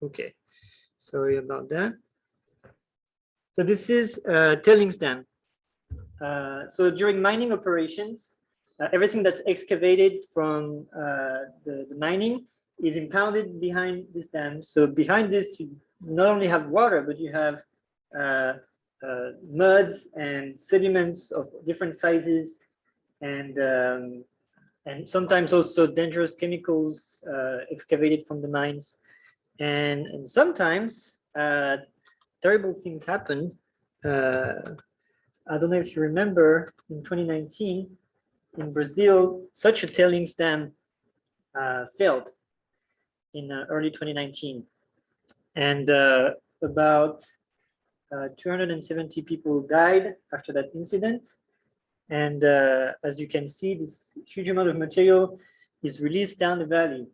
Okay, sorry about that. So this is a tailings dam. So during mining operations, everything that's excavated from the mining is impounded behind this dam. So behind this, you not only have water, but you have muds and sediments of different sizes, and sometimes also dangerous chemicals excavated from the mines. And sometimes terrible things happen. I don't know if you remember, in 2019, in Brazil, such a tailings dam failed in early 2019. And about 270 people died after that incident. And as you can see, this huge amount of material is released down the valley.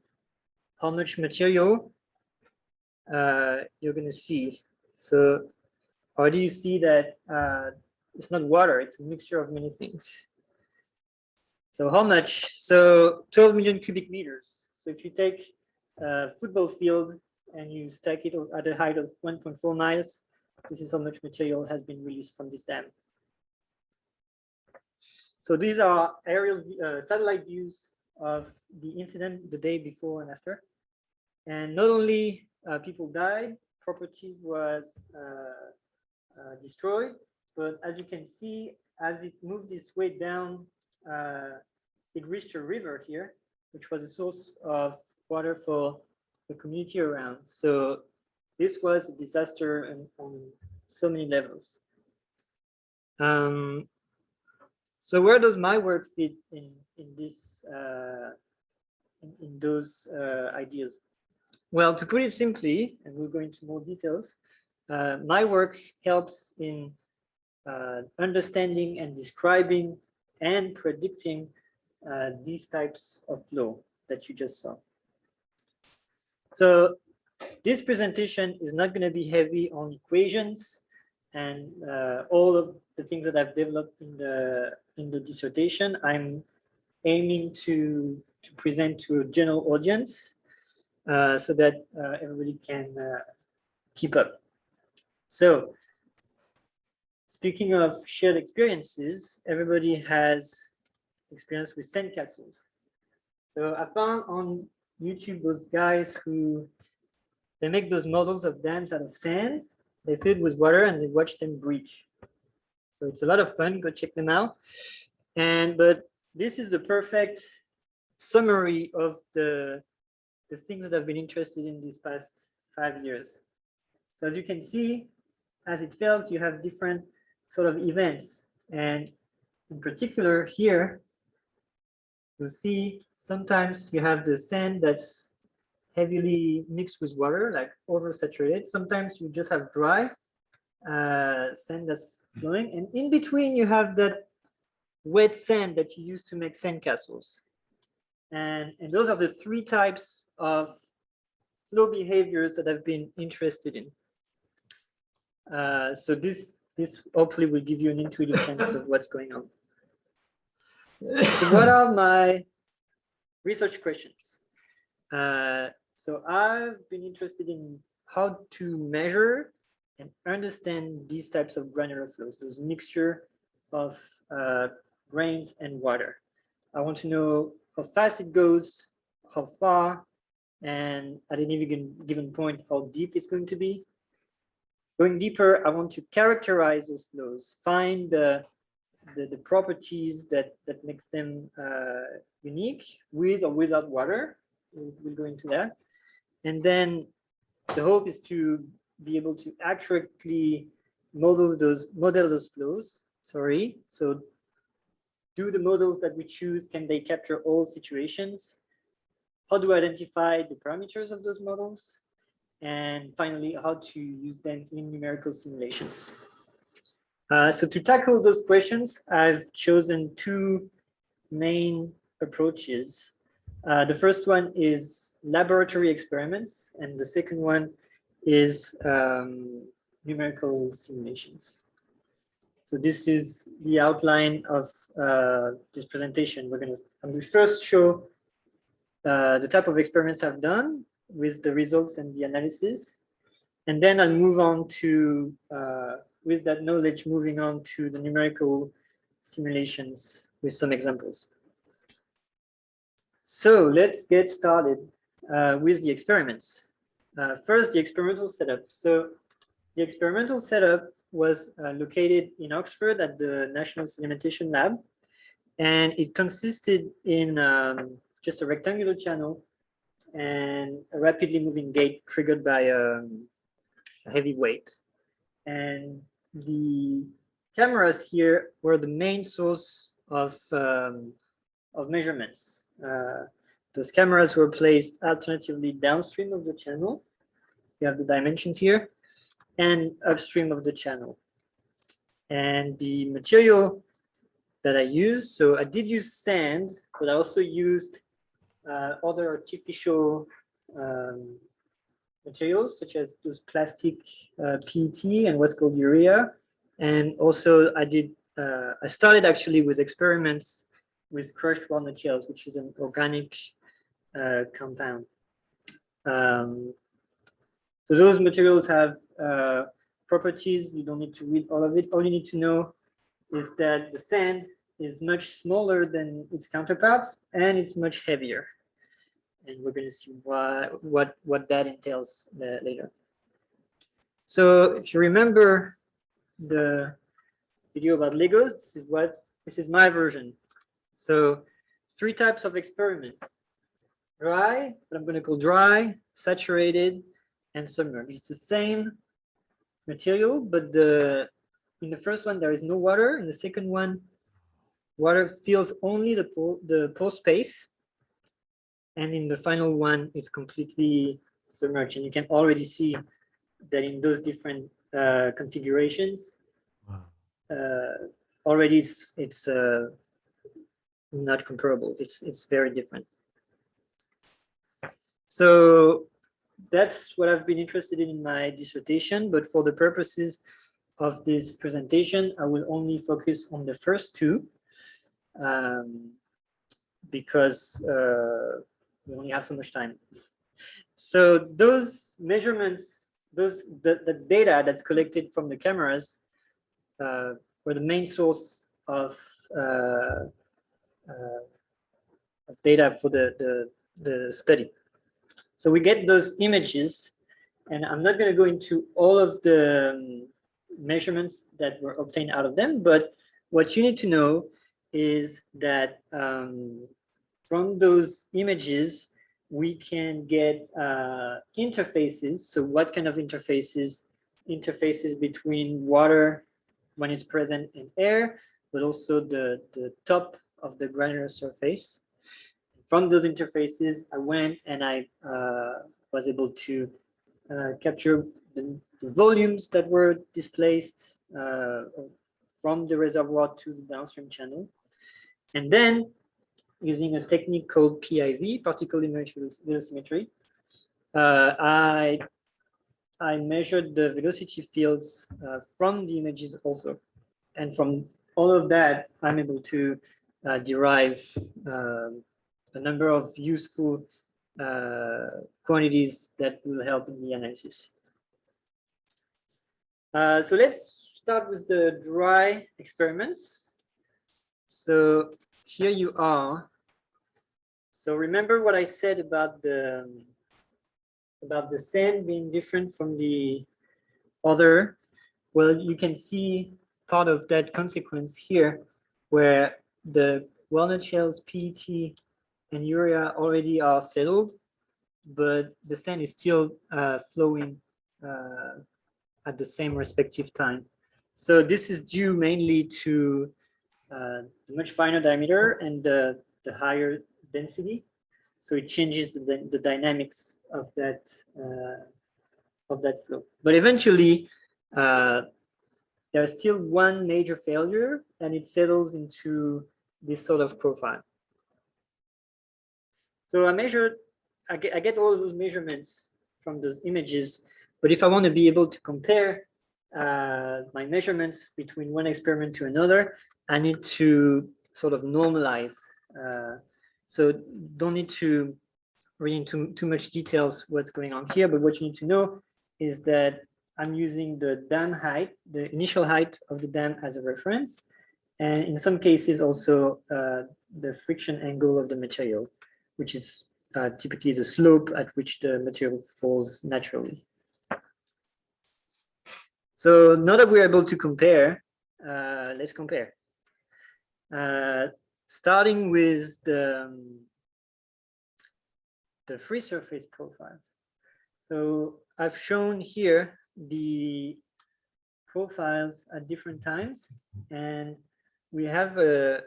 How much material you're going to see. So already you see that it's not water, it's a mixture of many things. So how much? So 12 million cubic meters. So if you take a football field and you stack it at a height of 1.4 miles, this is how much material has been released from this dam. So these are aerial satellite views of the incident the day before and after. And not only people died, property was destroyed, but as you can see, as it moved its way down, it reached a river here, which was a source of water for the community around. So this was a disaster on so many levels. So where does my work fit in this in those ideas? Well, to put it simply, and we'll go into more details, my work helps in understanding and describing and predicting these types of flow that you just saw. So this presentation is not going to be heavy on equations and all of the things that I've developed in the dissertation. I'm aiming to present to a general audience so that everybody can keep up. So speaking of shared experiences, everybody has experience with sandcastles. So I found on YouTube those guys who they make those models of dams out of sand, they fill it with water and they watch them breach. So it's a lot of fun, go check them out. But this is the perfect summary of the things that I've been interested in these past 5 years. So as you can see, as it fails, you have different sort of events. And in particular here, you'll see sometimes you have the sand that's heavily mixed with water, like oversaturated. Sometimes you just have dry sand that's flowing. And in between, you have that wet sand that you use to make sandcastles. And those are the three types of flow behaviors that I've been interested in. So this hopefully will give you an intuitive sense of what's going on. So what are my research questions? So I've been interested in how to measure and understand these types of granular flows, those mixture of grains and water. I want to know how fast it goes, how far, and at any given point, how deep it's going to be. Going deeper, I want to characterize those flows, find the properties that makes them unique with or without water. We'll go into that. And then the hope is to be able to accurately model those flows. So do the models that we choose, can they capture all situations? How do I identify the parameters of those models? And finally, how to use them in numerical simulations. So to tackle those questions, I've chosen two main approaches. The first one is laboratory experiments, and the second one is numerical simulations. So this is the outline of this presentation. I'm going to first show the type of experiments I've done, with the results and the analysis. And then I'll move on to, with that knowledge, moving on to the numerical simulations with some examples. So let's get started with the experiments. First, the experimental setup. So the experimental setup was located in Oxford at the National Sedimentation Lab. And it consisted in just a rectangular channel and a rapidly moving gate triggered by a heavy weight. And the cameras here were the main source of measurements. Those cameras were placed alternatively downstream of the channel. You have the dimensions here, and upstream of the channel. And the material that I used, so I did use sand, but I also used other artificial materials, such as those plastic PET and what's called urea. And also I started actually with experiments with crushed walnut shells, which is an organic compound. So those materials have properties. You don't need to read all of it. All you need to know is that the sand is much smaller than its counterparts and it's much heavier. And we're going to see what that entails later. So if you remember the video about Legos, this is my version. So 3 types of experiments: dry, what I'm going to call dry, saturated, and submerged. It's the same material, but in the first one there is no water. In the second one, water fills only the pore space. And in the final one, it's completely submerged. And you can already see that in those different configurations, already it's not comparable. It's very different. So that's what I've been interested in my dissertation. But for the purposes of this presentation, I will only focus on the first 2 because we only have so much time. So those measurements, the data that's collected from the cameras were the main source of data for the study. So we get those images, and I'm not going to go into all of the measurements that were obtained out of them, but what you need to know is that from those images, we can get interfaces. So what kind of interfaces? Interfaces between water when it's present in air, but also the top of the granular surface. From those interfaces, I went and I was able to capture the volumes that were displaced from the reservoir to the downstream channel. And then, using a technique called PIV, particle image velocimetry, I measured the velocity fields from the images also. And from all of that, I'm able to derive a number of useful quantities that will help in the analysis. So let's start with the dry experiments. So here you are. So remember what I said about the sand being different from the other. Well, you can see part of that consequence here, where the walnut shells, PET, and urea already are settled, but the sand is still flowing at the same respective time. So this is due mainly to the much finer diameter and the higher density. So it changes the dynamics of that flow. But eventually, there's still one major failure, and it settles into this sort of profile. So I get all of those measurements from those images, but if I want to be able to compare my measurements between one experiment to another, I need to sort of normalize. So don't need to read into too much details what's going on here, but what you need to know is that I'm using the dam height, the initial height of the dam as a reference, and in some cases also the friction angle of the material, which is typically the slope at which the material falls naturally. So now that we're able to compare, let's compare. Starting with the free surface profiles. So I've shown here the profiles at different times, and we have a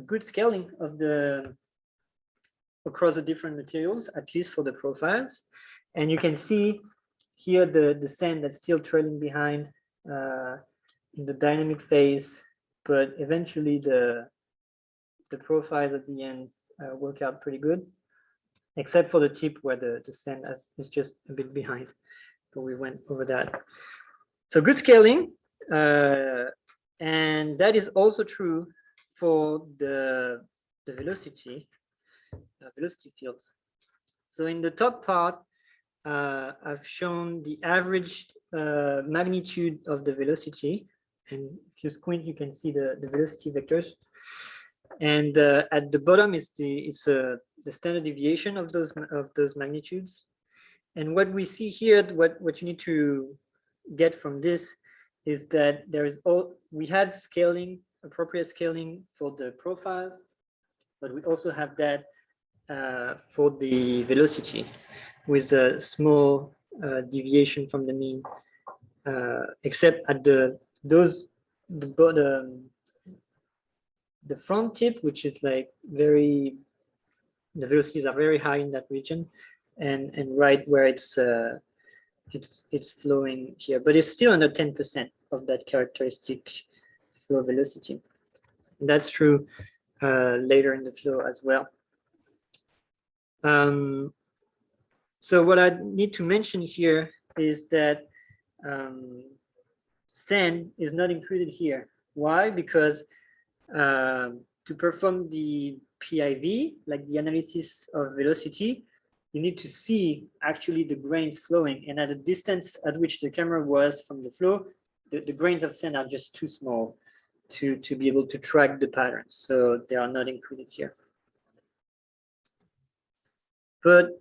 good scaling of the across the different materials, at least for the profiles. And you can see here the sand that's still trailing behind in the dynamic phase, but eventually the profiles at the end work out pretty good, except for the tip where the sand is just a bit behind, but we went over that. So good scaling, and that is also true for the velocity fields. So in the top part, I've shown the average magnitude of the velocity, and if you squint, you can see the velocity vectors. And at the bottom is the standard deviation of those magnitudes. And what we see here, what you need to get from this is that we had scaling, appropriate scaling for the profiles, but we also have that for the velocity with a small deviation from the mean, except at the front tip, which is like the velocities are very high in that region, and right where it's flowing here, but it's still under 10% of that characteristic flow velocity. And that's true later in the flow as well. So what I need to mention here is that sand is not included here. Why? Because to perform the PIV, like the analysis of velocity, you need to see actually the grains flowing, and at the distance at which the camera was from the flow, the grains of sand are just too small to be able to track the patterns, so they are not included here. But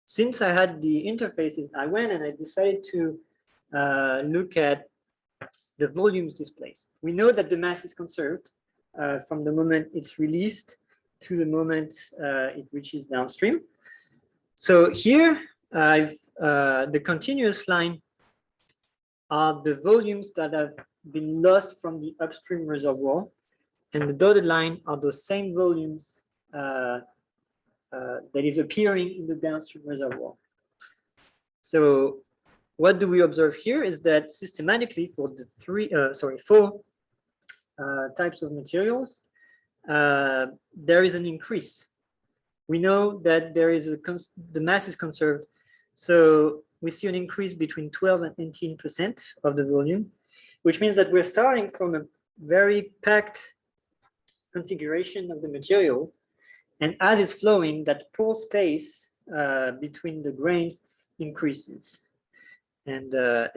since I had the interfaces, I went and I decided to look at the volumes displaced. We know that the mass is conserved from the moment it's released to the moment it reaches downstream. So here, the continuous line are the volumes that have been lost from the upstream reservoir, and the dotted line are the same volumes that is appearing in the downstream reservoir. So what do we observe here is that systematically for the four types of materials, there is an increase. We know that the mass is conserved, so we see an increase between 12 and 18% of the volume, which means that we're starting from a very packed configuration of the material, and as it's flowing, that pore space between the grains increases, and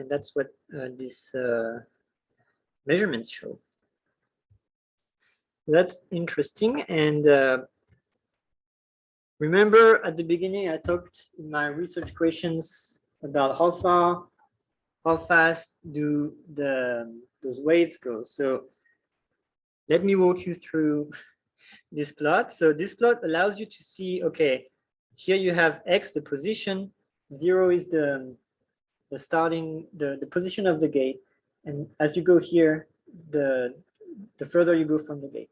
that's what these measurements show. That's interesting. And remember at the beginning, I talked in my research questions about how fast do those waves go. So let me walk you through this plot. So this plot allows you to see, okay, here you have X, the position, 0 is the position of the gate. And as you go here, the further you go from the gate.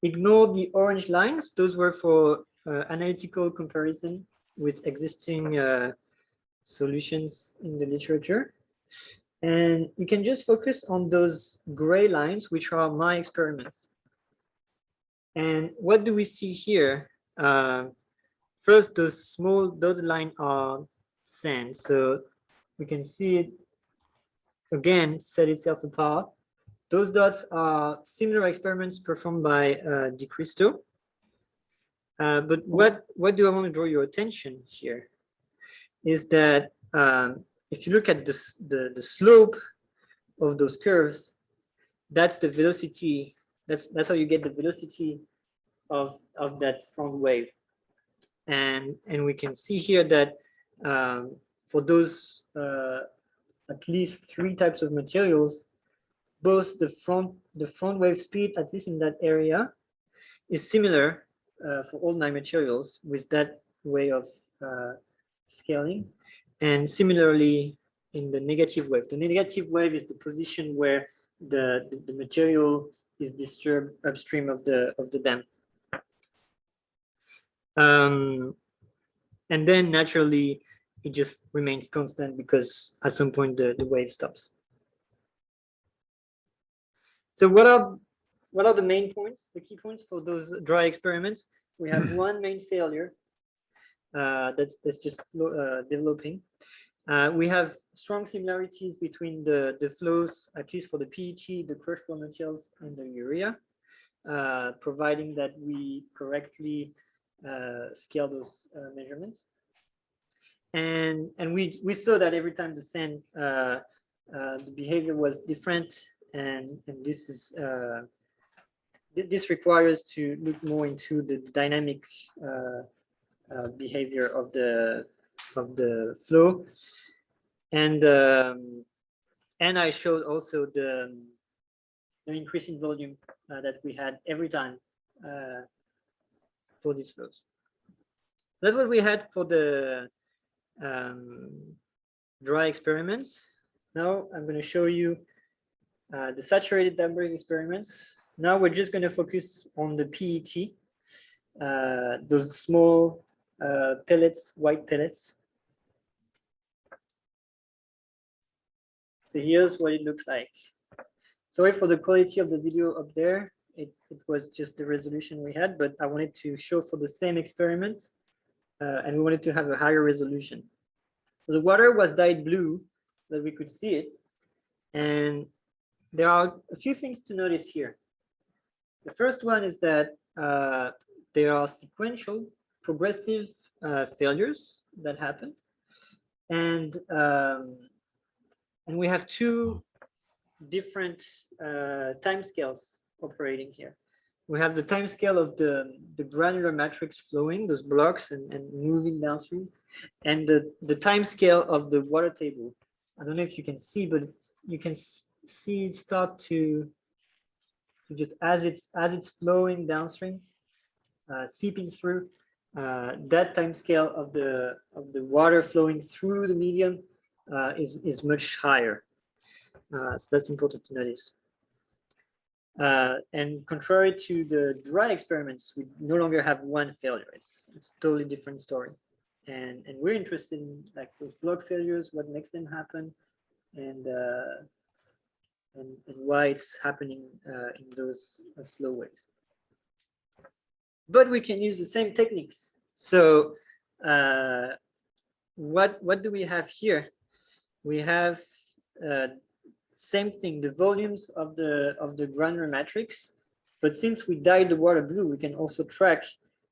Ignore the orange lines. Those were for analytical comparison with existing solutions in the literature. And you can just focus on those gray lines, which are my experiments. And what do we see here? First, those small dotted line are sand. So we can see it again set itself apart. Those dots are similar experiments performed by Di Cristo. But what do I want to draw your attention here is that if you look at the slope of those curves, that's the velocity. That's how you get the velocity of that front wave. And we can see here that for those at least 3 types of materials, both the front wave speed, at least in that area, is similar for all 9 materials with that way of scaling. And similarly in the negative wave. The negative wave is the position where the material is disturbed upstream of the dam. And then naturally it just remains constant because at some point the wave stops. So what are the main points, the key points for those dry experiments? We have one main failure that's just developing. We have strong similarities between the flows, at least for the PET, the crushed raw materials, and the urea, providing that we correctly scale those measurements. And we saw that every time the sand, the behavior was different, and this is this requires to look more into the dynamic behavior of the flow, and I showed also the increase in volume that we had every time for these flows. So that's what we had for the dry experiments. Now I'm going to show you the saturated dampering experiments. Now we're just going to focus on the PET, those small pellets, white pellets. So here's what it looks like. Sorry for the quality of the video up there. It was just the resolution we had, but I wanted to show for the same experiment, and we wanted to have a higher resolution. So the water was dyed blue so that we could see it, and there are a few things to notice here. The first one is that there are sequential, progressive failures that happen, and we have 2 different time scales operating here. We have the time scale of the granular matrix flowing, those blocks and moving downstream, and the time scale of the water table. I don't know if you can see, but you can see it start to just as it's flowing downstream, seeping through. That time scale of the water flowing through the medium is much higher. So that's important to notice. And contrary to the dry experiments, we no longer have one failure. It's a totally different story. And we're interested in like those block failures, what makes them happen, and why it's happening in those slow ways. But we can use the same techniques. So what do we have here? We have same thing, the volumes of the granular matrix, but since we dyed the water blue, we can also track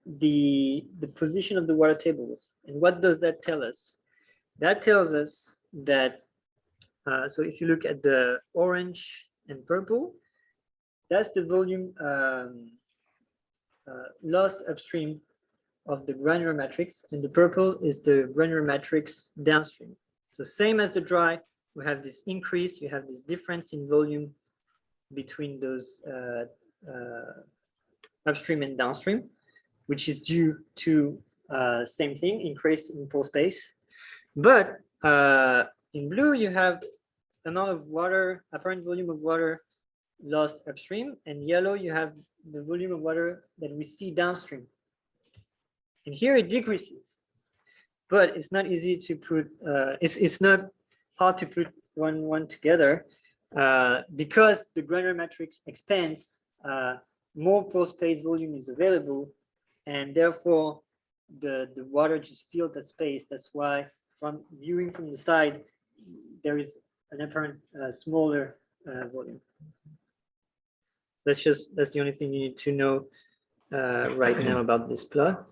the position of the water table. And what does that tell us? That tells us that so if you look at the orange and purple, that's the volume lost upstream of the granular matrix, and the purple is the granular matrix downstream. So same as the dry, we have this increase, you have this difference in volume between those upstream and downstream, which is due to same thing, increase in pore space. But in blue, you have amount of water, apparent volume of water lost upstream, and yellow, you have the volume of water that we see downstream. And here it decreases, but it's not easy to put, it's not hard to put one together because the granular matrix expands, more pore space volume is available, and therefore the water just fills that space. That's why from viewing from the side, there is an apparent smaller volume. That's the only thing you need to know right now about this plot.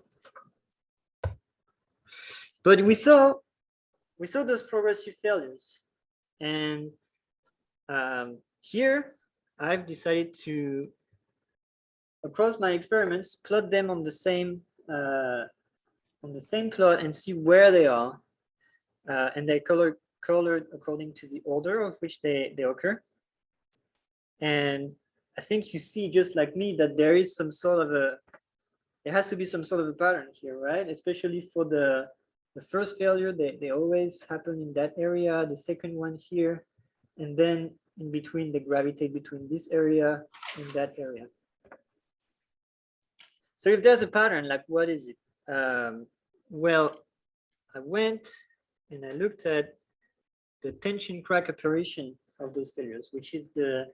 But we saw those progressive failures, and here I've decided to, across my experiments, plot them on the same plot and see where they are, and they colored according to the order of which they occur. And I think you see, just like me, that there is some sort of there has to be some sort of a pattern here, right? Especially for the first failure, they always happen in that area, the second one here, and then in between they gravitate between this area and that area. So if there's a pattern, like what is it? Well, I went and I looked at the tension crack apparition of those failures, which is the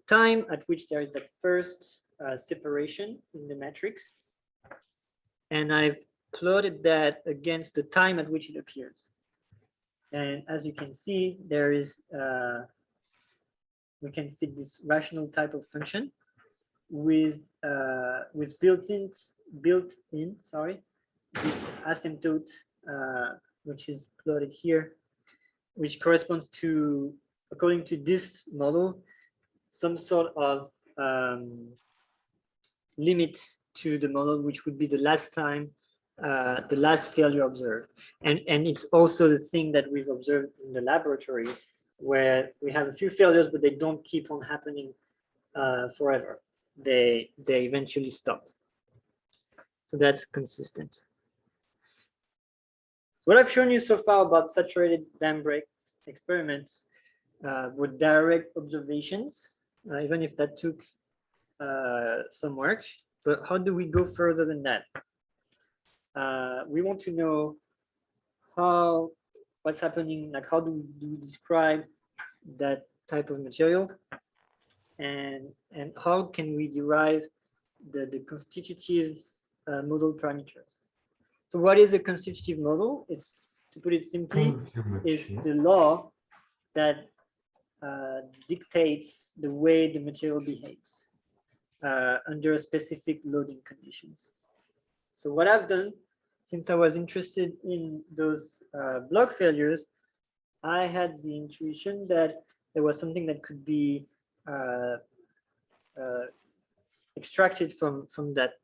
time at which there is that first separation in the matrix. And I've plotted that against the time at which it appears. And as you can see, there is, we can fit this rational type of function with built-in, this asymptote, which is plotted here, which corresponds to, according to this model, some sort of limit to the model, which would be the last time, the last failure observed. And it's also the thing that we've observed in the laboratory, where we have a few failures, but they don't keep on happening forever. They eventually stop. So that's consistent. So what I've shown you so far about saturated dam break experiments were direct observations, even if that took some work. But how do we go further than that? We want to know what's happening, like how do we describe that type of material, and how can we derive the constitutive model parameters. So what is a constitutive model? It's, to put it simply, is the law that dictates the way the material behaves under specific loading conditions. So what I've done, since I was interested in those block failures, I had the intuition that there was something that could be extracted from that.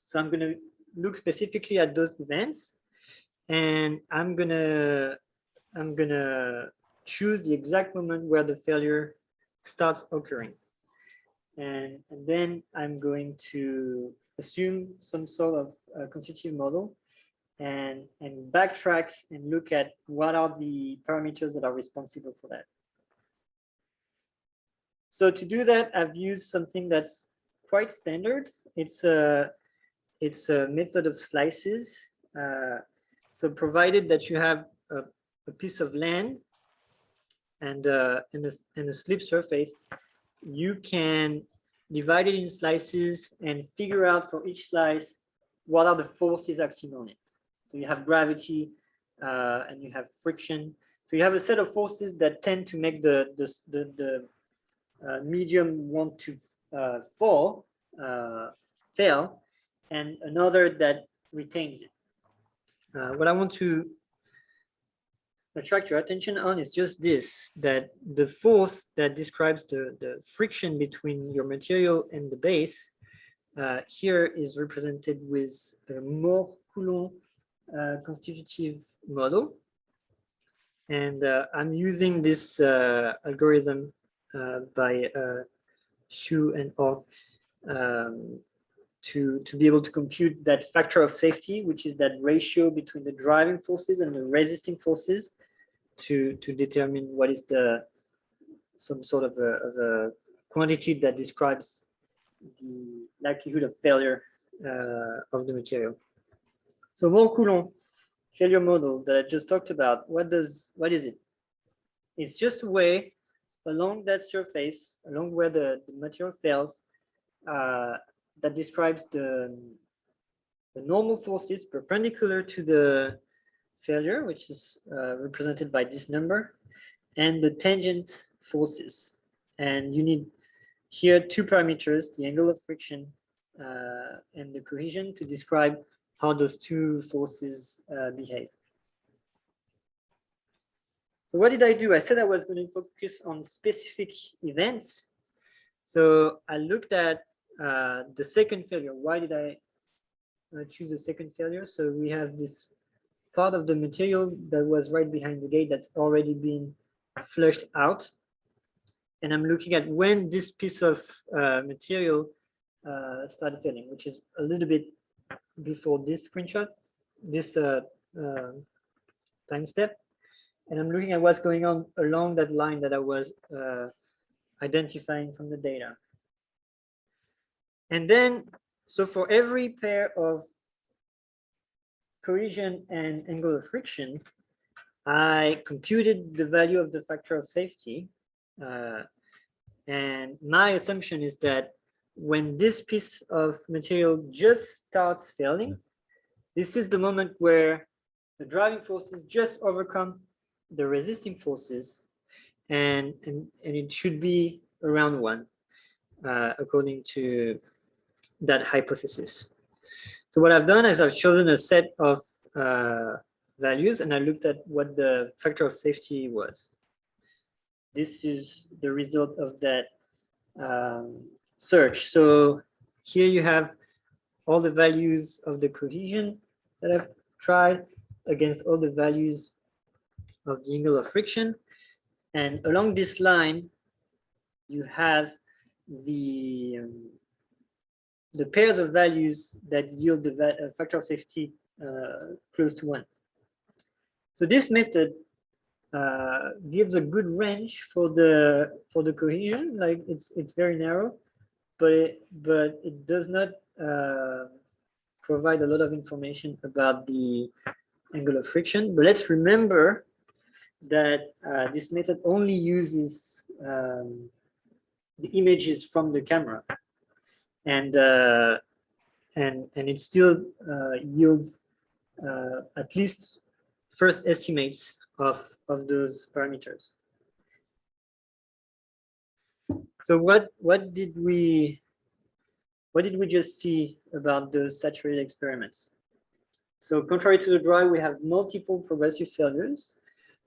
So I'm going to look specifically at those events, and I'm gonna choose the exact moment where the failure starts occurring, and then I'm going to assume some sort of constitutive model and backtrack and look at what are the parameters that are responsible for that. So to do that, I've used something that's quite standard. It's a method of slices. So provided that you have a piece of land and a slip surface, you can divide it in slices and figure out for each slice what are the forces acting on it. So you have gravity and you have friction. So you have a set of forces that tend to make the medium want to fail, and another that retains it. What I want to attract your attention on is just this, that the force that describes the friction between your material and the base here is represented with a more Coulomb constitutive model. And I'm using this algorithm by Xu and O to be able to compute that factor of safety, which is that ratio between the driving forces and the resisting forces, to determine what is some sort of a quantity that describes the likelihood of failure of the material. So Moore Coulomb failure model that I just talked about, what is it? It's just a way along that surface, along where the material fails, that describes the normal forces perpendicular to the failure, which is represented by this number, and the tangent forces. And you need here 2 parameters, the angle of friction and the cohesion, to describe how those 2 forces behave. So what did I do? I said I was going to focus on specific events. So I looked at the second failure. Why did I choose the second failure? So we have this part of the material that was right behind the gate that's already been flushed out. And I'm looking at when this piece of material started failing, which is a little bit before this screenshot, this time step. And I'm looking at what's going on along that line that I was identifying from the data. And then, so for every pair of cohesion and angle of friction, I computed the value of the factor of safety. And my assumption is that when this piece of material just starts failing, this is the moment where the driving forces just overcome the resisting forces, and it should be around 1, according to that hypothesis. So what I've done is I've chosen a set of values, and I looked at what the factor of safety was. This is the result of that search. So here you have all the values of the cohesion that I've tried against all the values of the angle of friction. And along this line, you have the pairs of values that yield the factor of safety close to 1. So this method gives a good range for the cohesion. Like it's very narrow, but it does not provide a lot of information about the angle of friction. But let's remember that this method only uses the images from the camera, and it still yields at least first estimates of those parameters. So what did we just see about those saturated experiments? So contrary to the dry, we have multiple progressive failures.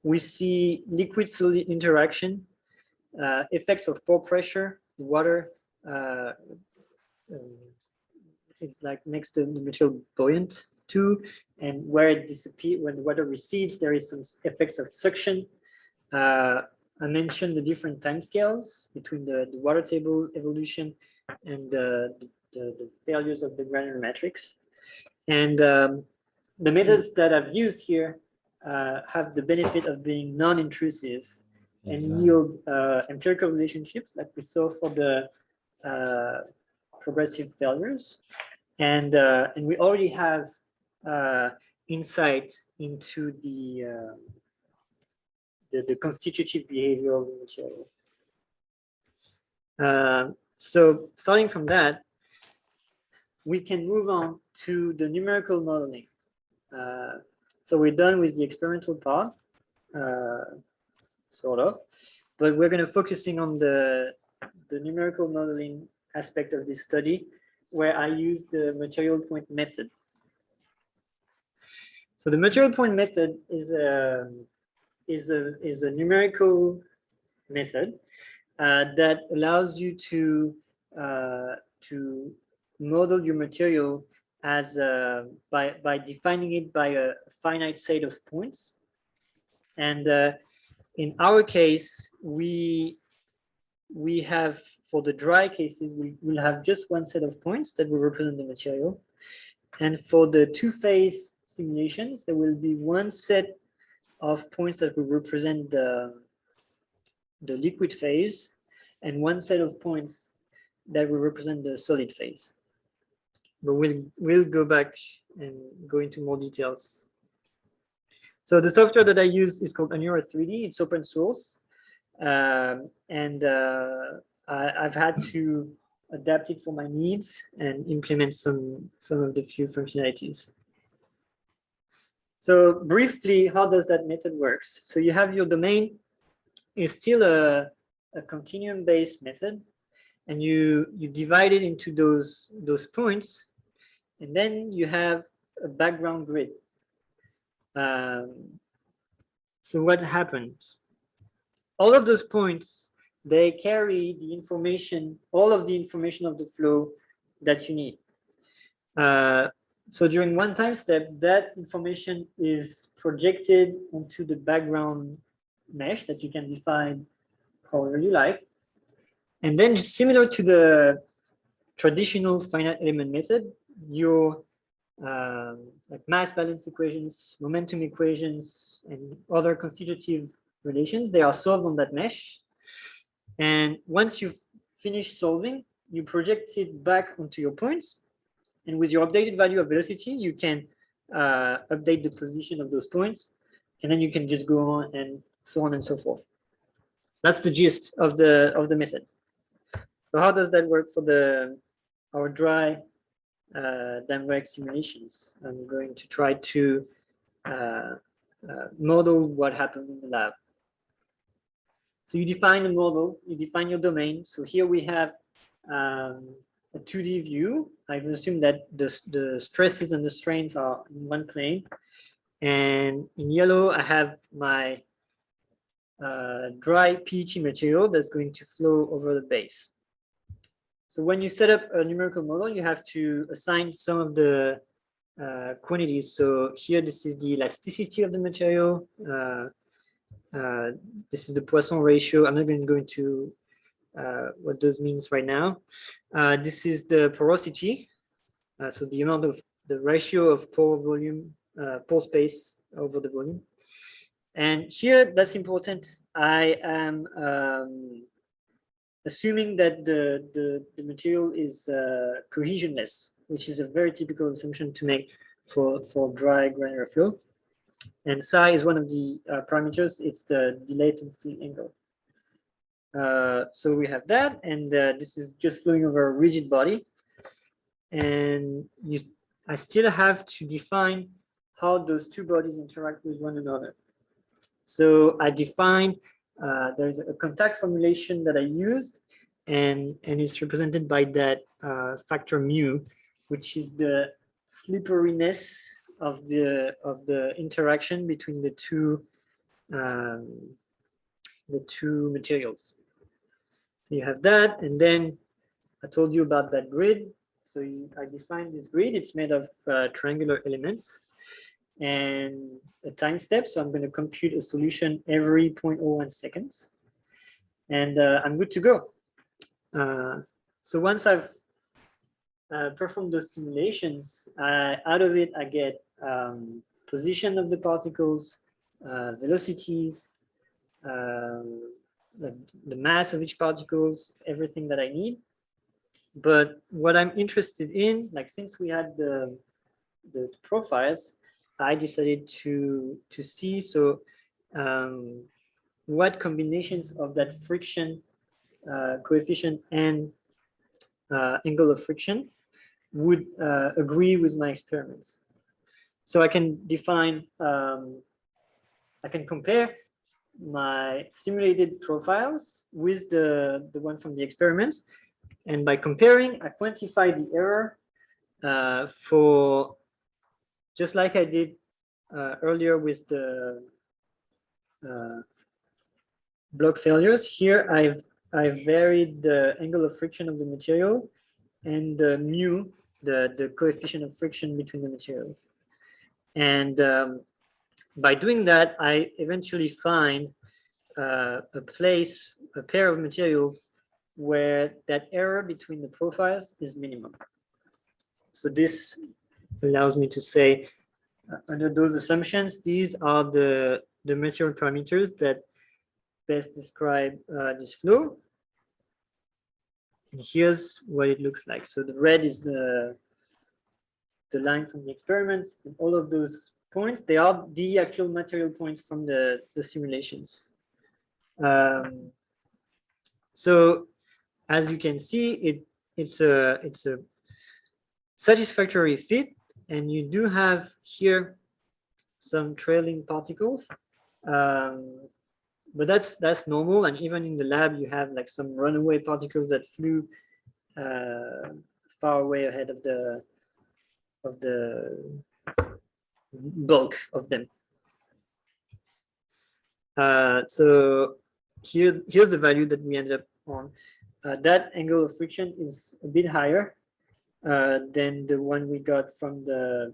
We see liquid-solid interaction, effects of pore pressure, water. It's like makes the material buoyant too, and where it disappears, when the water recedes, there is some effects of suction. I mentioned the different timescales between the water table evolution and the failures of the granular matrix. And the methods that I've used here have the benefit of being non-intrusive and yield empirical relationships like we saw for the progressive failures. And we already have insight into the constitutive behavior of the material. So starting from that, we can move on to the numerical modeling. So we're done with the experimental part, sort of, but we're going to focusing on the numerical modeling aspect of this study, where I use the material point method. So the material point method is a numerical method that allows you to model your material as by defining it by a finite set of points. And in our case, we have, for the dry cases, we will have just one set of points that will represent the material. And for the two-phase simulations, there will be one set of points that will represent the liquid phase, and one set of points that will represent the solid phase. But we'll go back and go into more details. So the software that I use is called Anura 3D. It's open source, and I've had to adapt it for my needs and implement some of the few functionalities. So briefly, how does that method works? So you have your domain is still a continuum-based method, and you divide it into those points, and then you have a background grid. So what happens? All of those points, they carry the information, all of the information of the flow that you need. So during one time step, that information is projected onto the background mesh that you can define however you like. And then just similar to the traditional finite element method, your like mass balance equations, momentum equations, and other constitutive relations, they are solved on that mesh. And once you've finished solving, you project it back onto your points. And with your updated value of velocity, you can update the position of those points. And then you can just go on and so on and so forth. That's the gist of the method. So how does that work for our dry dynamic simulations? I'm going to try to model what happened in the lab. So you define a model, you define your domain. So here we have a 2D view. I've assumed that the stresses and the strains are in one plane. And in yellow, I have my dry PET material that's going to flow over the base. So when you set up a numerical model, you have to assign some of the quantities. So here, this is the elasticity of the material. This is the Poisson ratio. I'm not going to go into what those means right now. This is the porosity. So the amount of the ratio of pore volume, pore space over the volume. And here, that's important. I am assuming that the material is cohesionless, which is a very typical assumption to make for dry granular flow. And psi is one of the parameters. It's the latency angle. So we have that, and this is just flowing over a rigid body. And I still have to define how those two bodies interact with one another. So I defined, there's a contact formulation that I used, and it's represented by that factor mu, which is the slipperiness of the interaction between the two materials. So you have that, and then I told you about that grid. So I defined this grid. It's made of triangular elements and a time step. So I'm going to compute a solution every 0.01 seconds, and I'm good to go. So once I've performed those simulations, out of it I get position of the particles, velocities, the mass of each particles, everything that I need. But what I'm interested in, like since we had the profiles, I decided to see what combinations of that friction coefficient and angle of friction would agree with my experiments. So I can define, I can compare my simulated profiles with the one from the experiments. And by comparing, I quantify the error for, just like I did earlier with the block failures. Here I've varied the angle of friction of the material and the mu, the coefficient of friction between the materials. And by doing that, I eventually find a pair of materials where that error between the profiles is minimum. So this allows me to say, under those assumptions, these are the material parameters that best describe this flow. And here's what it looks like. So the red is the line from the experiments, and all of those points, they are the actual material points from the simulations. So as you can see, it's a satisfactory fit, and you do have here some trailing particles. but that's normal. And even in the lab, you have like some runaway particles that flew far away ahead of the bulk of them. So here's the value that we ended up on. That angle of friction is a bit higher than the one we got from the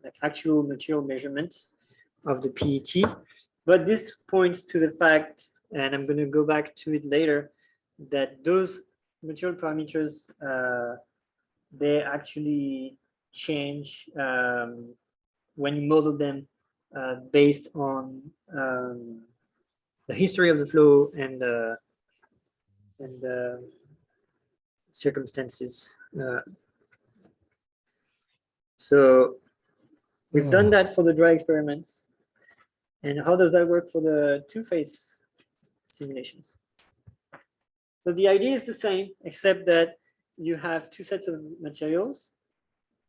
like actual material measurement of the PET. But this points to the fact, and I'm going to go back to it later, that those material parameters, they actually change when you model them based on the history of the flow and the circumstances. So we've done that for the dry experiments. And how does that work for the two-phase simulations? So the idea is the same, except that you have two sets of materials.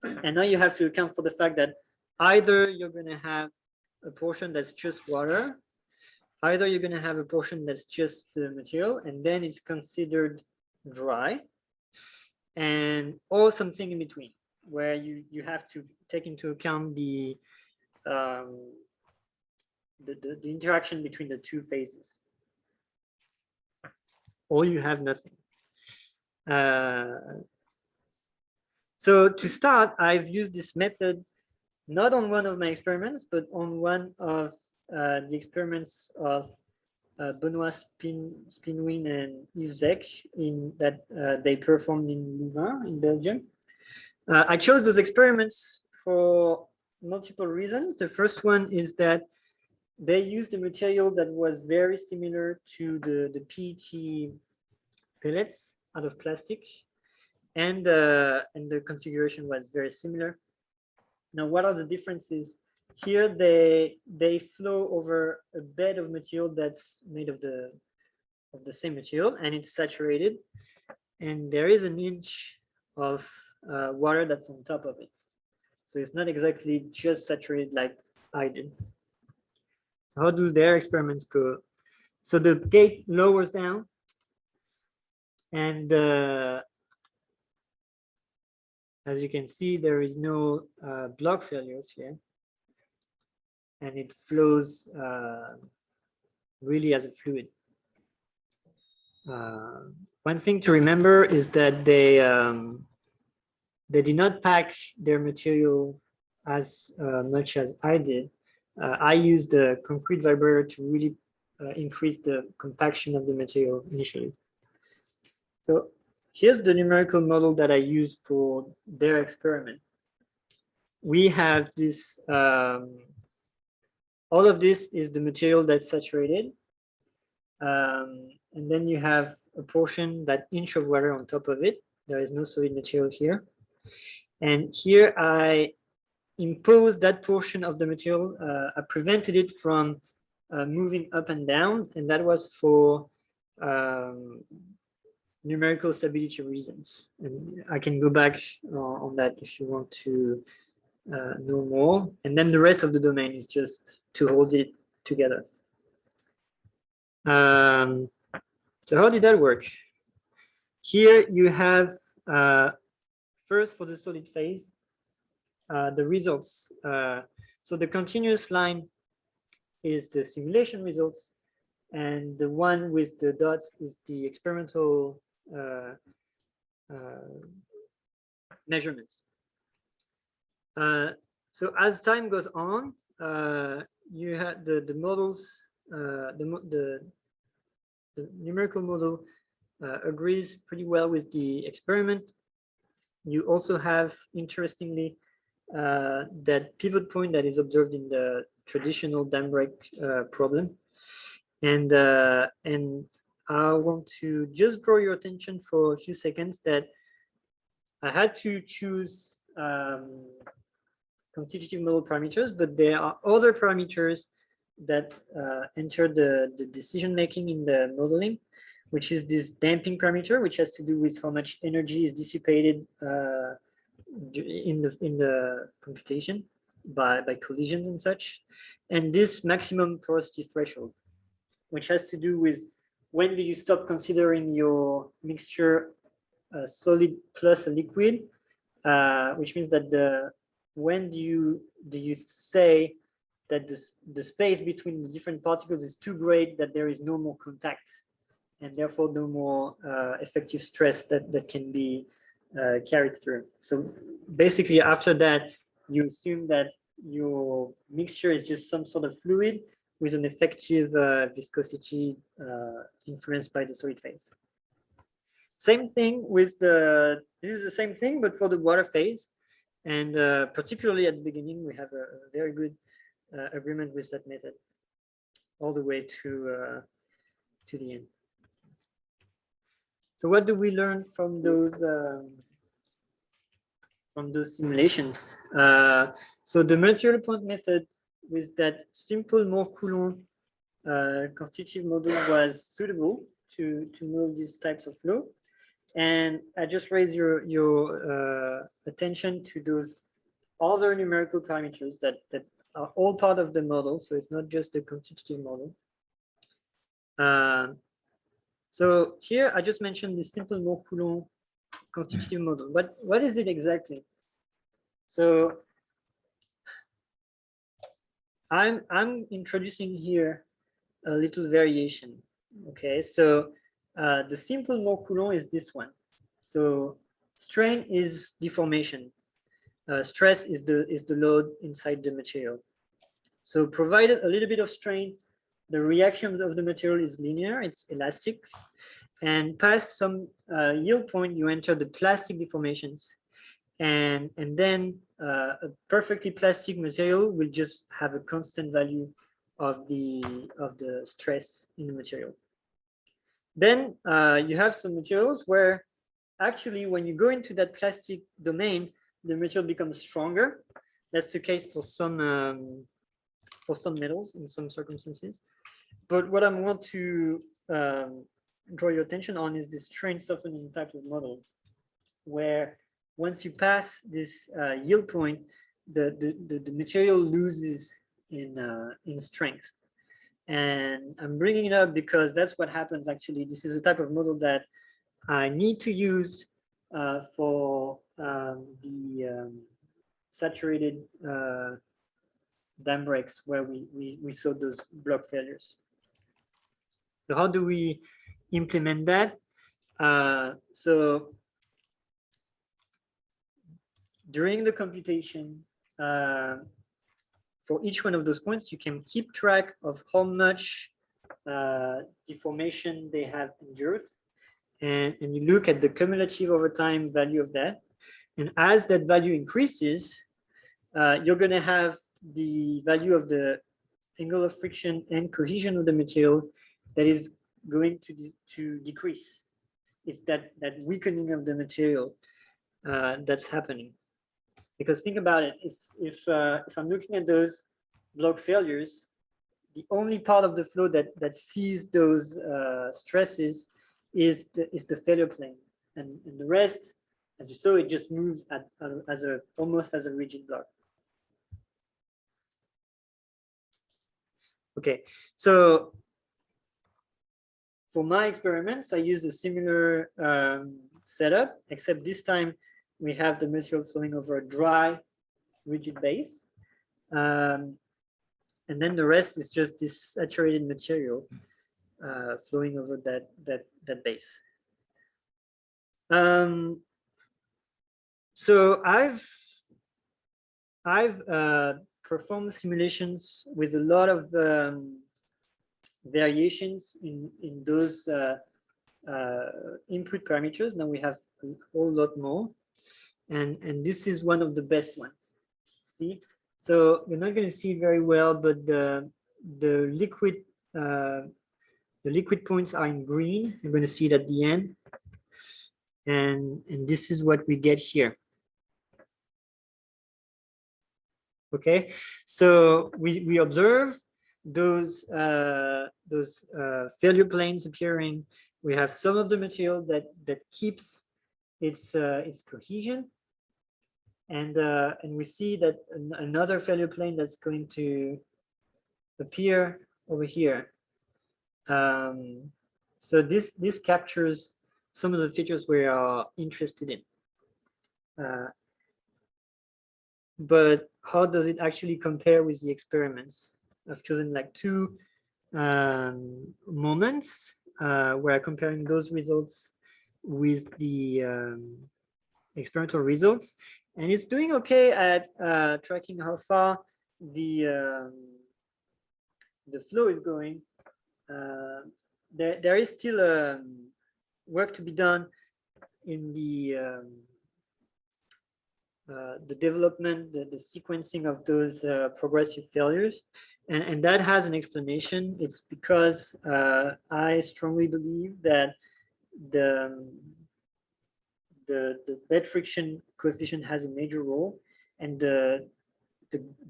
And now you have to account for the fact that either you're going to have a portion that's just water, either you're going to have a portion that's just the material, and then it's considered dry, and or something in between, where you have to take into account the interaction between the two phases, or you have nothing. So to start, I've used this method not on one of my experiments, but on one of the experiments of Benoit Spinwin and Yves Zek that they performed in Louvain in Belgium. I chose those experiments for multiple reasons. The first one is that they used a material that was very similar to the PET pellets out of plastic, and the configuration was very similar. Now, what are the differences? Here, they flow over a bed of material that's made of the same material, and it's saturated, and there is an inch of water that's on top of it. So it's not exactly just saturated like I did. So how do their experiments go? So the gate lowers down, and as you can see, there is no block failures here, and it flows really as a fluid. One thing to remember is that they did not pack their material as much as I did. I used a concrete vibrator to really increase the compaction of the material initially. So here's the numerical model that I used for their experiment. We have this, all of this is the material that's saturated. And then you have a portion, that inch of water on top of it. There is no solid material here. And here I imposed that portion of the material. I prevented it from moving up and down. And that was for numerical stability reasons. And I can go back on that if you want to know more. And then the rest of the domain is just to hold it together. So how did that work? Here you have first for the solid phase, the results. So the continuous line is the simulation results, and the one with the dots is the experimental measurements. So as time goes on, you have the models, the numerical model agrees pretty well with the experiment. You also have, interestingly, that pivot point that is observed in the traditional dam break problem. And I want to just draw your attention for a few seconds that I had to choose constitutive model parameters, but there are other parameters that enter the decision-making in the modeling, which is this damping parameter, which has to do with how much energy is dissipated in the computation. by collisions and such, and this maximum porosity threshold, which has to do with when do you stop considering your mixture a solid plus a liquid, which means that when do you say that the space between the different particles is too great that there is no more contact, and therefore no more effective stress that can be carried through. So basically, after that, you assume that your mixture is just some sort of fluid with an effective viscosity influenced by the solid phase. Same thing with this is the same thing, but for the water phase. And particularly at the beginning, we have a very good agreement with that method all the way to the end. So what do we learn from those simulations? So the material point method with that simple Moore-Coulomb constitutive model was suitable to know these types of flow. And I just raise your attention to those other numerical parameters that are all part of the model. So it's not just the constitutive model. So here I just mentioned the simple Moore-Coulomb constitutive model. What is it exactly? So I'm introducing here a little variation. Okay, so the simple Moore-Coulomb is this one. So strain is deformation. Stress is the load inside the material. So provided a little bit of strain, the reaction of the material is linear, it's elastic, and past some yield point, you enter the plastic deformations, and then a perfectly plastic material will just have a constant value of the stress in the material. Then you have some materials where actually when you go into that plastic domain, the material becomes stronger. That's the case for some metals in some circumstances. But what I want to draw your attention on is this strain softening type of model, where once you pass this yield point, the material loses in strength. And I'm bringing it up because that's what happens actually. This is a type of model that I need to use for the saturated dam breaks where we saw those block failures. So how do we implement that? So during the computation, for each one of those points, you can keep track of how much deformation they have endured. And you look at the cumulative over time value of that. And as that value increases, you're going to have the value of the angle of friction and cohesion of the material that is going to decrease. It's that weakening of the material that's happening. Because think about it, if I'm looking at those block failures, the only part of the flow that sees those stresses is the failure plane, and the rest, as you saw, it just moves almost as a rigid block. Okay, so for my experiments, I use a similar setup, except this time we have the material flowing over a dry, rigid base. And then the rest is just this saturated material flowing over that base. So I've performed simulations with a lot of variations in those input parameters. Now we have a whole lot more. And this is one of the best ones. See, so you're not going to see it very well, but the liquid points are in green. You're going to see it at the end, and this is what we get here. Okay, so we observe those failure planes appearing. We have some of the material that keeps its cohesion. and we see that another failure plane that's going to appear over here. So this captures some of the features we are interested in. But how does it actually compare with the experiments? I've chosen like two moments where I'm comparing those results with the experimental results, and it's doing okay at tracking how far the flow is going. There is still work to be done in the development, the sequencing of those progressive failures. And that has an explanation. It's because I strongly believe that the bed friction coefficient has a major role, and the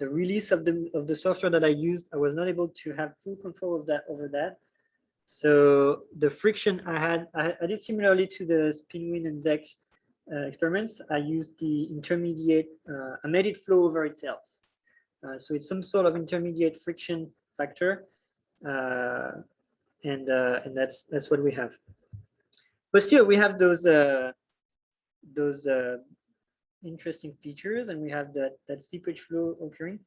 release of the software that I used, I was not able to have full control of that over that. So the friction I did similarly to the Spinwin and Zec experiments. I used the intermediate, I made it flow over itself. So it's some sort of intermediate friction factor, and that's what we have. But still, we have those interesting features, and we have that seepage flow occurring.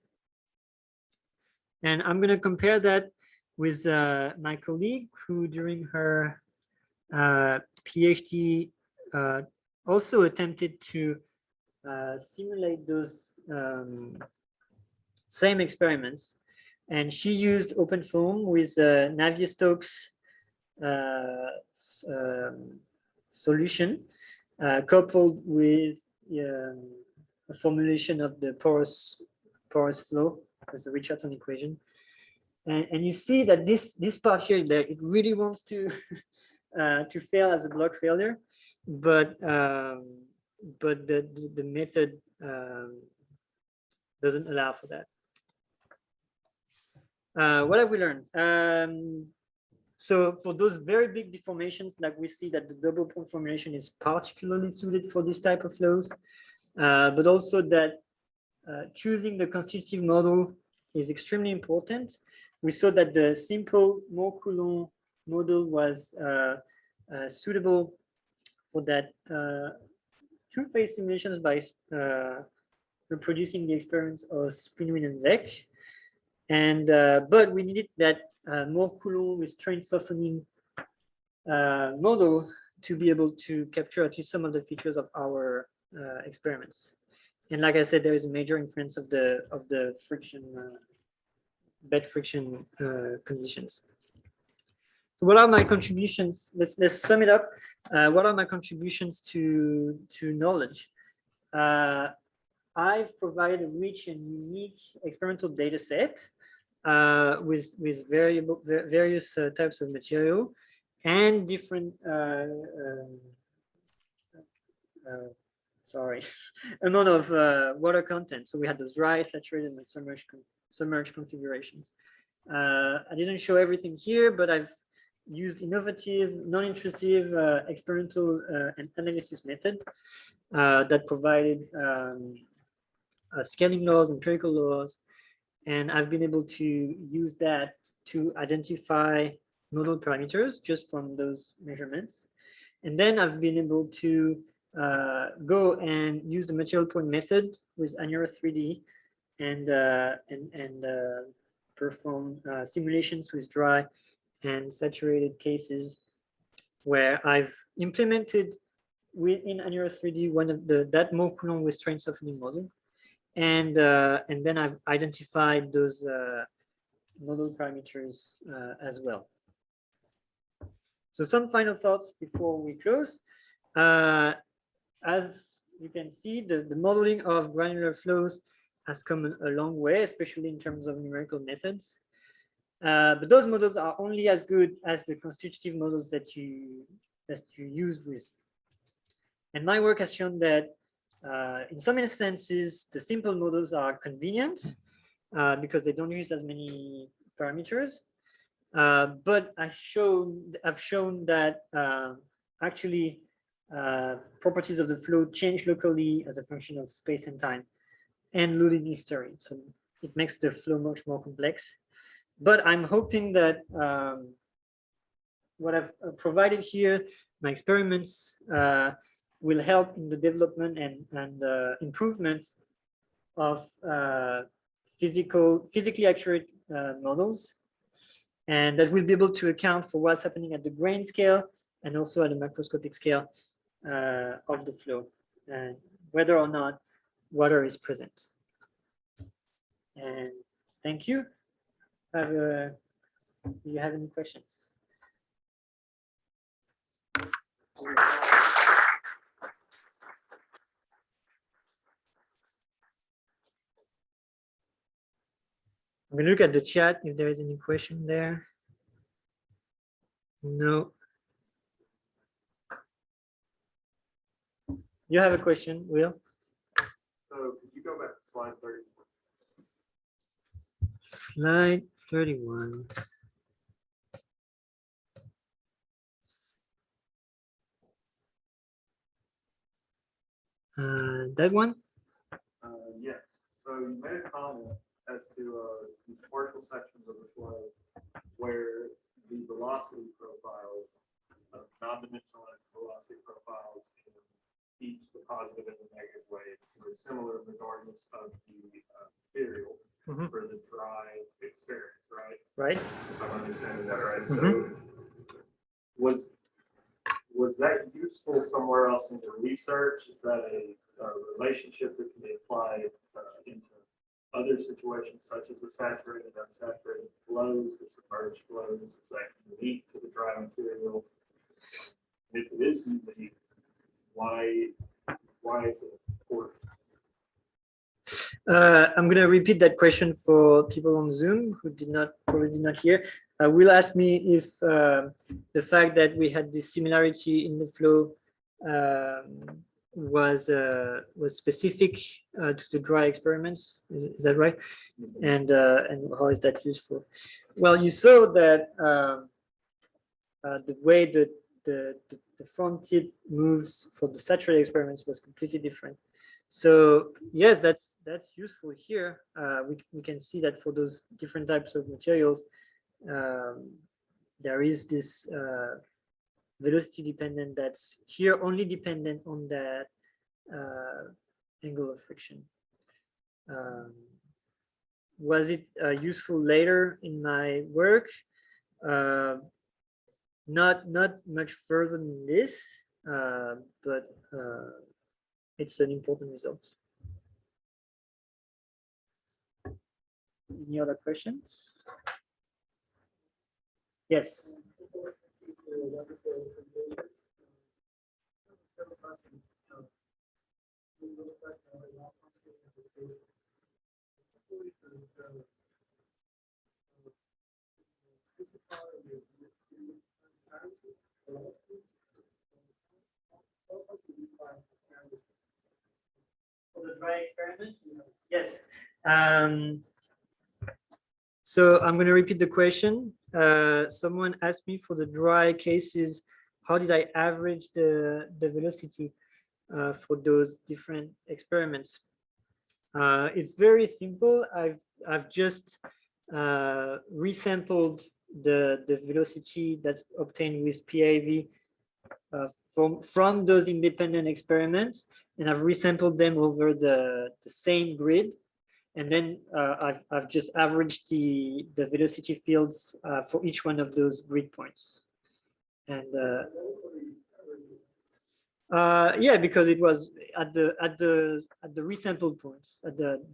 And I'm going to compare that with my colleague, who during her PhD also attempted to simulate those same experiments, and she used OpenFOAM with Navier-Stokes solution coupled with a formulation of the porous flow as a Richardson equation, and you see that this part here, that it really wants to to fail as a block failure, but the method doesn't allow for that. What have we learned? So for those very big deformations, like we see that the double point formulation is particularly suited for this type of flows, but also that choosing the constitutive model is extremely important. We saw that the simple Moore-Coulomb model was suitable for that two-phase simulations by reproducing the experiments of Spinwin and Zec. And but we needed that Moore-Coulomb with strain softening model to be able to capture at least some of the features of our experiments. And like I said, there is a major influence of the friction, bed friction conditions. So what are my contributions? Let's sum it up. What are my contributions to knowledge? I've provided a rich and unique experimental data set with various types of material and different amount of water content. So we had those dry, saturated, and submerged configurations. I didn't show everything here, but I've used innovative, non-intrusive experimental and analysis method that provided scaling laws, empirical laws, and I've been able to use that to identify nodal parameters just from those measurements. And then I've been able to go and use the material point method with Anura 3D and perform simulations with dry and saturated cases, where I've implemented within Anura 3D one of that Moore-Coulomb with strain softening model, and then I've identified those nodal parameters as well. So some final thoughts before we close. As you can see, the modeling of granular flows has come a long way, especially in terms of numerical methods. But those models are only as good as the constitutive models that you use with. And my work has shown that in some instances, the simple models are convenient because they don't use as many parameters. But I've shown that actually properties of the flow change locally as a function of space and time and loading history. So it makes the flow much more complex. But I'm hoping that what I've provided here, my experiments, will help in the development and improvement of physically accurate models, and that will be able to account for what's happening at the grain scale and also at the macroscopic scale of the flow, and whether or not water is present. And thank you. Do you have any questions? I'm going to look at the chat if there is any question there. No. You have a question, Will? So could you go back to slide 31? Slide 31. That one? Yes. So you made a comment as to these partial sections of the flow where the velocity profiles, non-dimensional velocity profiles, in each the positive and the negative way were similar regardless of the material for the dry experience, right? Right. If I'm understanding that right. So was that useful somewhere else in the research? Is that a relationship that can be applied into other situations such as the saturated, unsaturated flows, the submerged flows? Is that unique to the dry material? If it is unique, why is it important? I'm going to repeat that question for people on Zoom who probably did not hear. Will ask me if the fact that we had this similarity in the flow was specific to the dry experiments. Is that right? And how is that useful? Well, you saw that the way that the front tip moves for the saturated experiments was completely different. So yes, that's useful here. We can see that for those different types of materials, there is this velocity dependent that's here only dependent on that angle of friction. Was it useful later in my work? Not much further than this, but it's an important result. Any other questions? Yes. For the dry experiments? Yes. So I'm going to repeat the question. Someone asked me for the dry cases, how did I average the velocity for those different experiments? It's very simple. I've just resampled the velocity that's obtained with PAV from those independent experiments, and I've resampled them over the same grid, and then I've just averaged the velocity fields for each one of those grid points, and yeah, because it was at the resampled points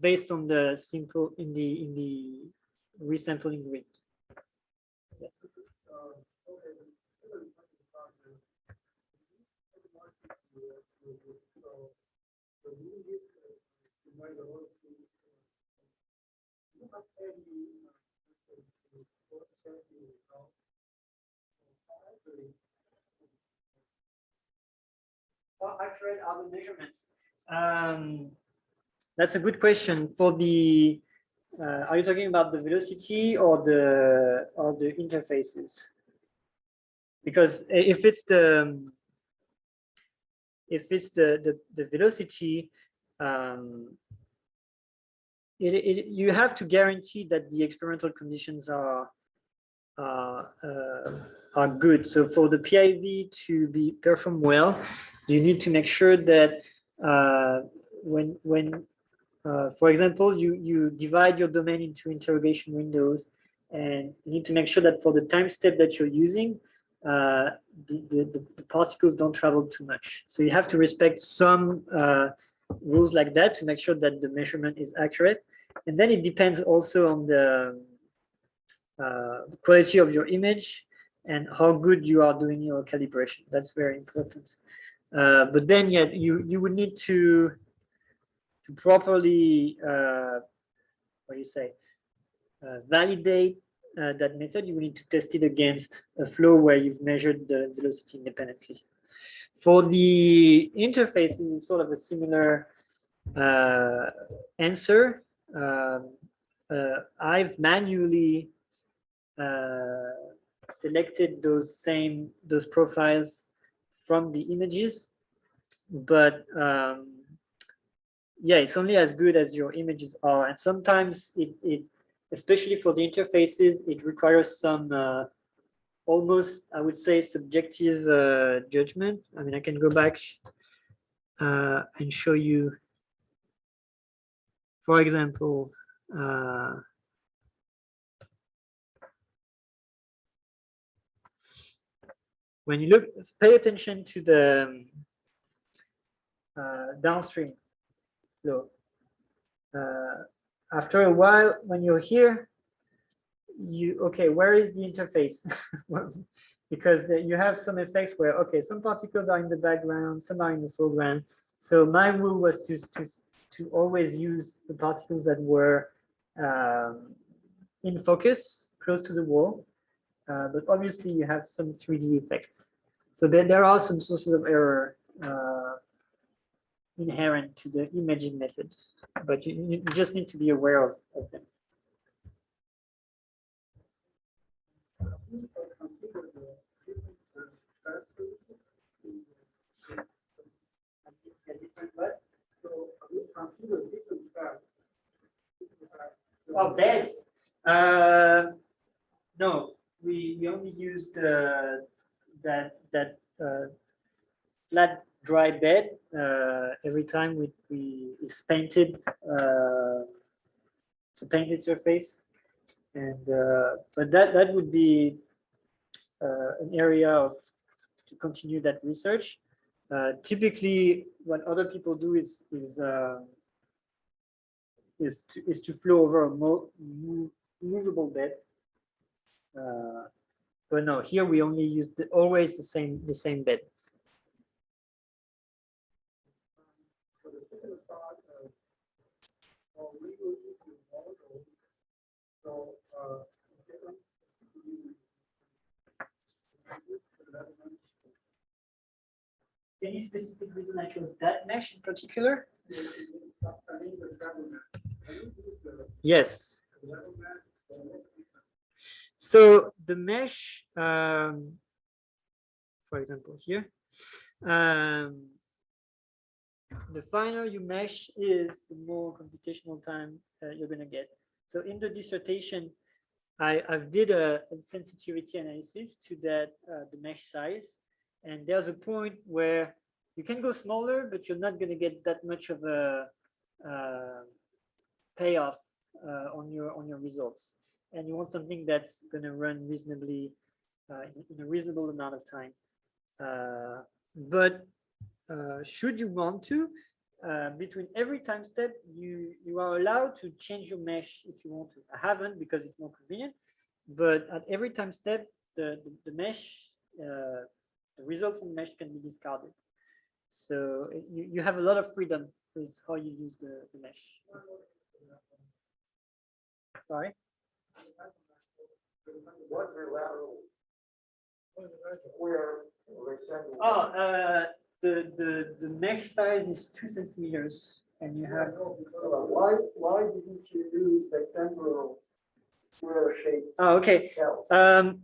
based on the simple in the resampling grid. Yeah. How accurate are the measurements? That's a good question. For the are you talking about the velocity or the interfaces? Because if it's the if it's the velocity, you have to guarantee that the experimental conditions are good. So for the PIV to be performed well, you need to make sure that when for example, you divide your domain into interrogation windows, and you need to make sure that for the time step that you're using, the particles don't travel too much. So you have to respect some rules like that to make sure that the measurement is accurate. And then it depends also on the quality of your image and how good you are doing your calibration. That's very important. But then, yeah, you would need to properly validate that method. You will need to test it against a flow where you've measured the velocity independently. For the interfaces, it's sort of a similar answer. I've manually selected those profiles from the images, but yeah, it's only as good as your images are, and sometimes it especially for the interfaces, it requires some almost, I would say, subjective judgment. I mean, I can go back and show you, for example, when you look, pay attention to the downstream flow. After a while, when you're here, okay, where is the interface? Because you have some effects where, okay, some particles are in the background, some are in the foreground. So my rule was to always use the particles that were in focus, close to the wall. But obviously you have some 3D effects. So there are some sources of error inherent to the imaging method, but you just need to be aware of them. Oh, beds. No, we only used that flat dry bed every time it's painted. It's a painted surface, and but that would be an area to continue that research. Typically, what other people do is to flow over a movable bed. But no, here we only use always the same bed. Any specific reason I chose that mesh in particular? Yes. So the mesh, for example, here, the finer you mesh is, the more computational time you're going to get. So in the dissertation, I've did a sensitivity analysis to that the mesh size, and there's a point where you can go smaller, but you're not going to get that much of a payoff on your results, and you want something that's going to run reasonably in a reasonable amount of time. But should you want to, between every time step, you are allowed to change your mesh if you want to. I haven't because it's more convenient, but at every time step, the mesh, the results in the mesh can be discarded. So you have a lot of freedom with how you use the mesh. Sorry? What's your lateral square rectangle? Oh, the mesh size is 2 centimeters, and you have. Why didn't you use rectangular square shaped? Oh, okay. Cells?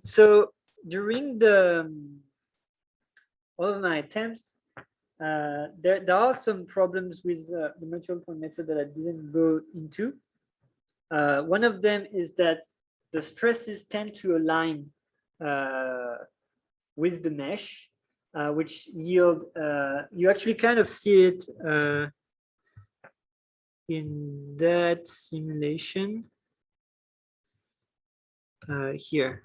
So during all of my attempts, there are some problems with the material point method that I didn't go into. One of them is that the stresses tend to align with the mesh, which yield, you actually kind of see it in that simulation here.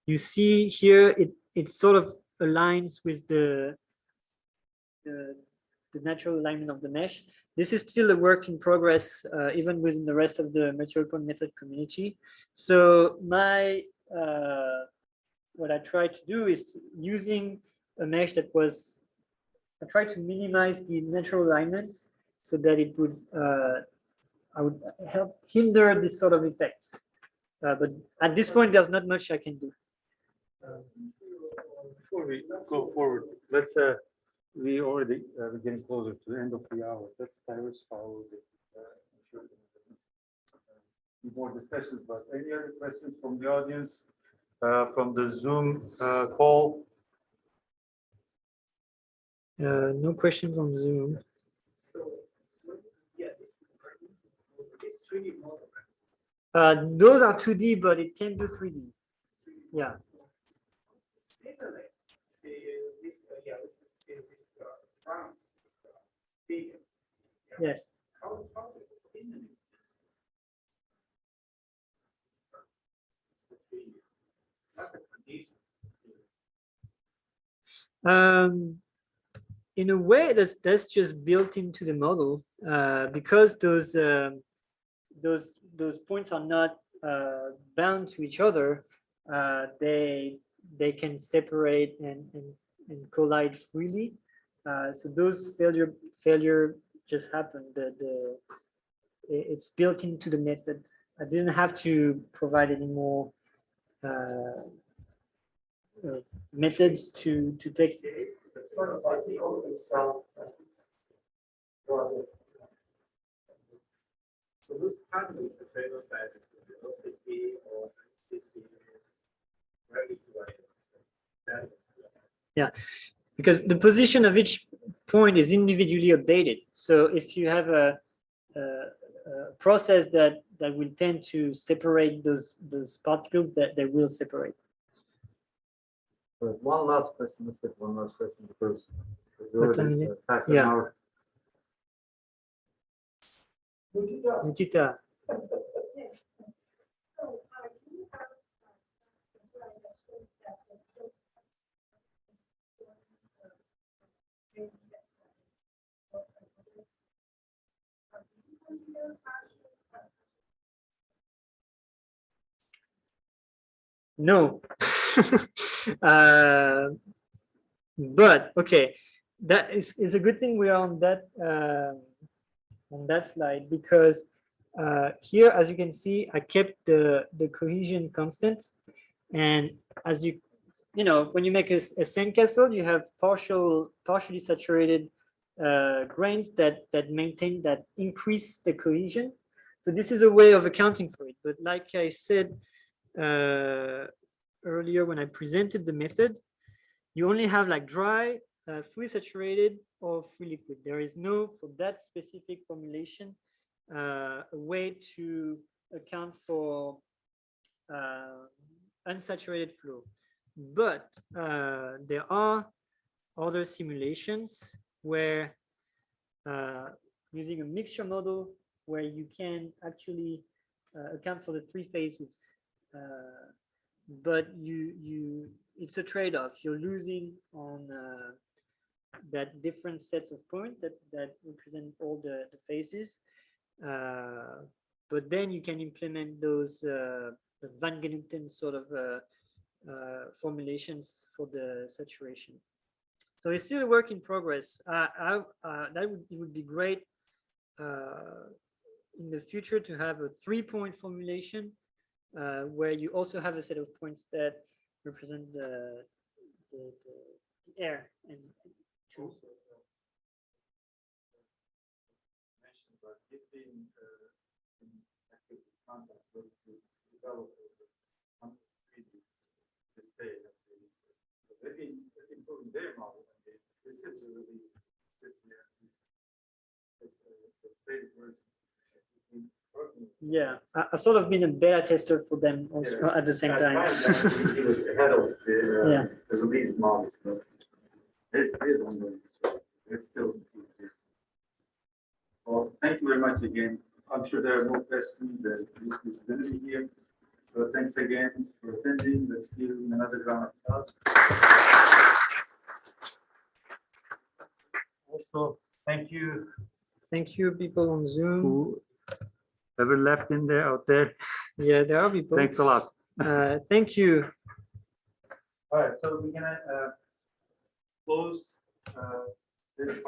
You see here, it sort of aligns with the natural alignment of the mesh. This is still a work in progress, even within the rest of the material point method community. So my what I tried to do is using a mesh that was, I tried to minimize the natural alignments so that it would I would help hinder this sort of effects. But at this point, there's not much I can do. Before we go forward, let's we already we're getting closer to the end of the hour. Let's diversify a little bit. I'm sure more discussions, but any other questions from the audience, from the Zoom call? No questions on Zoom. So, yeah, this 3D model. Those are 2D, but it can do 3D. Yeah. Satellite, say this, yeah, we can see this front figure. Yes. How do you simulate this? That's the conditions. In a way, that's just built into the model because those points are not bound to each other. They can separate and collide freely. So those failure just happened. It's built into the method. I didn't have to provide any more methods to take. It's sort of like the open cell. So this pattern is a trade-off that velocity or Yeah, because the position of each point is individually updated. So if you have a process that will tend to separate those particles, that they will separate. One last question. Let's get one last question because What time is we're it? past an Yeah. hour. Nikita. No. But okay, that is a good thing we are on that slide because here, as you can see, I kept the cohesion constant, and as you know, when you make a sandcastle, you have partially saturated grains that maintain, that increase the cohesion. So this is a way of accounting for it. But like I said earlier when I presented the method, you only have like dry, fully saturated, or free liquid. There is no, for that specific formulation, a way to account for unsaturated flow. But there are other simulations where using a mixture model where you can actually account for the three phases. But it's a trade-off. You're losing on that different sets of points that represent all the phases. But then you can implement those the Van Genuten sort of formulations for the saturation. So it's still a work in progress. It would be great in the future to have a 3-point formulation where you also have a set of points that represent the air and Also, mentioned, but it's been in active contact with the developers this day. is released this year. The state words. Yeah, I've sort of been a beta tester for them also Yeah. at the same time. He was ahead of Yeah. the release model. So it's ongoing. It's still. Well, thank you very much again. I'm sure there are more questions and this is going to be here. So thanks again for attending. Let's give another round of applause. Also, thank you Thank you, people on Zoom. who ever left in there out there. Yeah, there are people. Thanks a lot. Thank you. All right, so we're gonna close this.